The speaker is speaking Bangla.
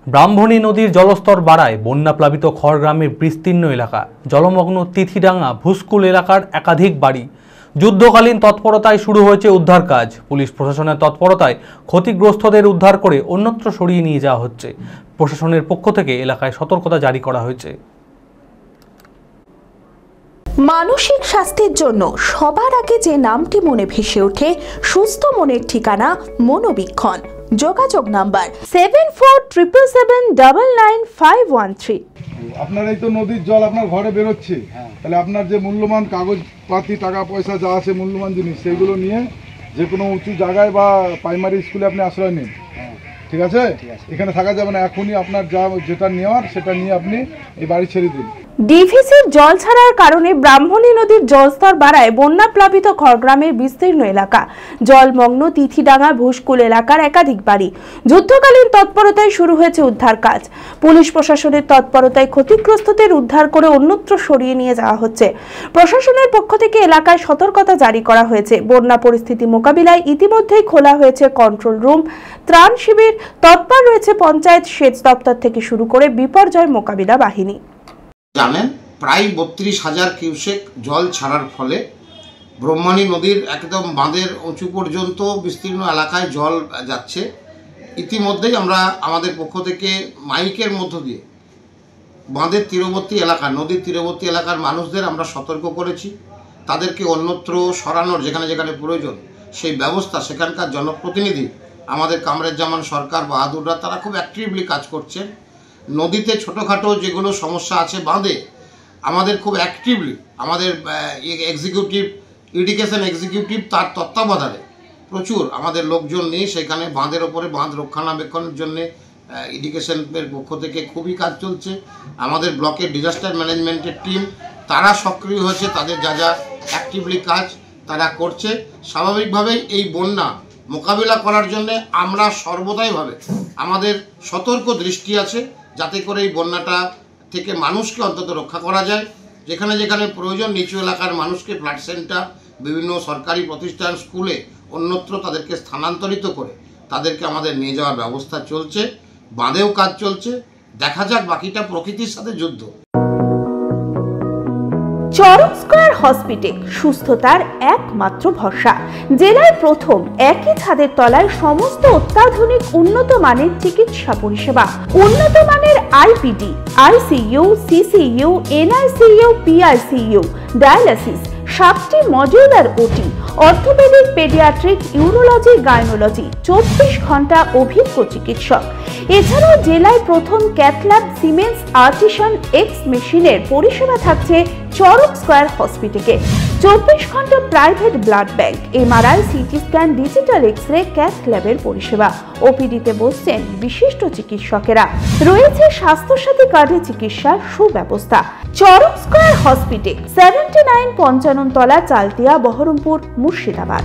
ব্রাহ্মণী নদীর জলস্তর বাড়ায় বন্যাপ্লাবিত খড়গ্রামের বিস্তীর্ণ এলাকা, জলমগ্ন তিথিডাঙ্গা ভুস্কুল এলাকার একাধিক বাড়ি। যুদ্ধকালীন তৎপরতায় শুরু হয়েছে উদ্ধার কাজ। পুলিশ প্রশাসনের তৎপরতায় ক্ষতিগ্রস্তদের উদ্ধার করে অন্যত্র সরিয়ে নিয়ে যাওয়া হচ্ছে। প্রশাসনের পক্ষ থেকে এলাকায় সতর্কতা জারি করা হয়েছে। মানসিক স্বাস্থ্যের জন্য সবার আগে যে নামটি মনে ভেসে ওঠে, সুস্থ মনের ঠিকানা মনোবীক্ষণ। যোগাযোগ নাম্বার 7477799513। আপনার এই তো নদীর জল আপনার ঘরে বেরোচ্ছে, তাহলে আপনার যে মূল্যবান কাগজপাতি টাকা পয়সা যা আছে মূল্যবান জিনিস সেইগুলো নিয়ে যে কোনো উঁচু জায়গায় বা প্রাইমারি স্কুলে আপনি আশ্রয় নিন। ঠিক আছে, এখানে থাকা যাবে না। এখনই আপনার যেটা নেওয়ার সেটা নিয়ে আপনি এই বাড়ি ছেড়ে দিন। ডিভিসির জল ছাড়ার কারণে ব্রাহ্মণী নদীর জলস্তর বাড়ায় বন্যাপ্লাবিত খড়গ্রামের বিস্তীর্ণ এলাকা, জলমগ্ন তিথিডাঙ্গা ভুস্কুল এলাকার একাধিক বাড়ি। যুদ্ধকালীন তৎপরতায় শুরু হয়েছে উদ্ধার কাজ। পুলিশ প্রশাসনের তৎপরতায় ক্ষতিগ্রস্তদের উদ্ধার করে অন্যত্র সরিয়ে নিয়ে যাওয়া হচ্ছে। প্রশাসনের পক্ষ থেকে এলাকায় সতর্কতা জারি করা হয়েছে। বন্যা পরিস্থিতি মোকাবিলায় ইতিমধ্যেই খোলা হয়েছে কন্ট্রোল রুম, ত্রাণ শিবির। তৎপর রয়েছে পঞ্চায়েত, সেচ দপ্তর থেকে শুরু করে বিপর্যয় মোকাবিলা বাহিনী। জানেন, প্রায় ৩২,০০০ কিউসেক জল ছাড়ার ফলে ব্রহ্মণী নদীর একদম বাঁধের উঁচু পর্যন্ত বিস্তীর্ণ এলাকায় জল যাচ্ছে। ইতিমধ্যেই আমরা আমাদের পক্ষ থেকে মাইকের মধ্য দিয়ে বাঁধের তীরবর্তী এলাকা, নদীর তীরবর্তী এলাকার মানুষদের আমরা সতর্ক করেছি। তাদেরকে অন্যত্র সরানোর যেখানে যেখানে প্রয়োজন সেই ব্যবস্থা সেখানকার জনপ্রতিনিধি আমাদের কামরুজ্জামান সরকার, বাহাদুররা, তারা খুব অ্যাক্টিভলি কাজ করছেন। নদীতে ছোটোখাটো যেগুলো সমস্যা আছে বাঁধে, আমাদের খুব অ্যাক্টিভলি আমাদের এক্সিকিউটিভ, ইরিগেশন এক্সিকিউটিভ তার তত্ত্বাবধানে প্রচুর আমাদের লোকজন নিয়ে সেখানে বাঁধের ওপরে বাঁধ রক্ষণাবেক্ষণের জন্য ইরিগেশনের পক্ষ থেকে খুবই কাজ চলছে। আমাদের ব্লকের ডিজাস্টার ম্যানেজমেন্টের টিম তারা সক্রিয় হয়েছে, তাদের যা যা অ্যাক্টিভলি কাজ তারা করছে। স্বাভাবিকভাবেই এই বন্যা মোকাবিলা করার জন্য আমরা সর্বদাইভাবে আমাদের সতর্ক দৃষ্টি আছে, যাতে করে এই বন্যাটা থেকে মানুষকে অন্তত রক্ষা করা যায়। যেখানে যেখানে প্রয়োজন নিচু এলাকার মানুষকে ফ্লাড সেন্টার, বিভিন্ন সরকারি প্রতিষ্ঠান, স্কুলে অন্যত্র তাদেরকে স্থানান্তরিত করে তাদেরকে আমাদের নিয়ে যাওয়ার ব্যবস্থা চলছে। বাঁধেও কাজ চলছে। দেখা যাক, বাকিটা প্রকৃতির সাথে যুদ্ধ। চরক স্কয়ার হসপিটাল সুস্থতার একমাত্র ভরসা। জেলায় প্রথম একই ছাদের তলায় সমস্ত অত্যাধুনিক উন্নত মানের চিকিৎসা পরিষেবা, উন্নত মানের IPD, ICU, CCU, NICU, PICU, dialysis, 7টি modular OT, orthopaedic, paediatric, urology, gynaecology, 24 ঘন্টা অভিজ্ঞ চিকিৎসক। এছাড়াও জেলায় প্রথম ক্যাথল্যাব, সিমেন্স, আর্টিসান এক্স মেশিনের পরিষেবা থাকছে চরক স্কয়ার হসপিটালে। 24 ঘন্টা private blood bank, MRI, CT scan, digital x ray, cath ল্যাবের পরিষেবা। ওপিডিতে বসছেন বিশিষ্ট চিকিৎসকেরা। রয়েছে স্বাস্থ্যসাথী কার্ডে চিকিৎসার সুব্যবস্থা। চরক স্কয়ার হসপিটাল, 79 পঞ্চানন তলা, চালতিয়া, বহরমপুর, মুর্শিদাবাদ।